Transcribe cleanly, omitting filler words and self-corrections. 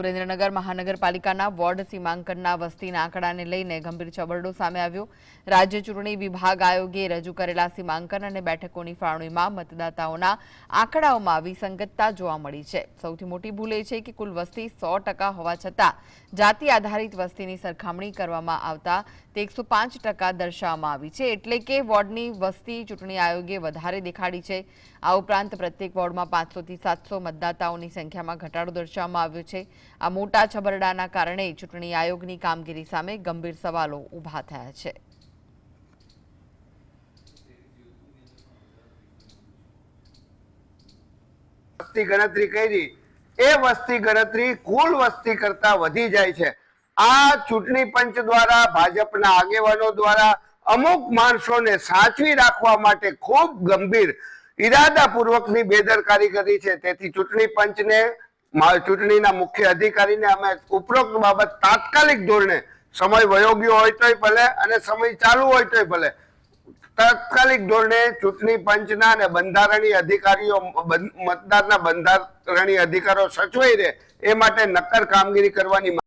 સુરેન્દ્રનગર મહાનગરપાલિકાના વોર્ડ સીમાંકનના વસ્તીના આંકડાને લઈને ગંભીર છબરડો સામે આવ્યો। રાજ્ય ચૂંટણી વિભાગ આયોગે રજૂ કરેલા સીમાંકન અને બેઠકોની ફાળવણીમાં મતદાતાઓના આંકડાઓમાં વિસંગતતા જોવા મળી છે। સૌથી મોટી ભૂલ એ છે કે કુલ વસ્તી 100% હોવા છતાં જાતિ આધારિત વસ્તીની સરખામણી કરવામાં આવતા તે 105% દર્શાવવામાં આવી છે, એટલે કે વોર્ડની વસ્તી ચૂંટણી આયોગે વધારે દેખાડી છે। આ ઉપરાંત પ્રત્યેક વોર્ડમાં 500 થી 700 મતદાતાઓની સંખ્યામાં ઘટાડો દર્શાવવામાં આવ્યો છે। આ મોટા છબરડાના કારણે ચૂંટણી આયોગની કામગીરી સામે ગંભીર સવાલો ઊભા થયા છે। વસ્તી ગણતરી કરી એ વસ્તી ગણતરી કુલ વસ્તી કરતા વધી જાય છે। આ ચૂંટણી પંચ દ્વારા ભાજપના આગેવાનો દ્વારા અમુક માણસોને સાચવી રાખવા માટે ખૂબ ગંભીર ઇરાદાપૂર્વકની બેદરકારી કરી છે। તેથી ચૂંટણી પંચને ચૂંટણીના મુખ્ય અધિકારીને અમે ઉપરોક્ત બાબત તાત્કાલિક ધોરણે સમય વયો ગયો હોય તોય ભલે અને સમય ચાલુ હોય તોય ભલે તાત્કાલિક ધોરણે ચૂંટણી પંચના અને બંધારણીય અધિકારીઓ મતદારના બંધારણીય અધિકારો સચવાઈ રહે એ માટે નક્કર કામગીરી કરવાની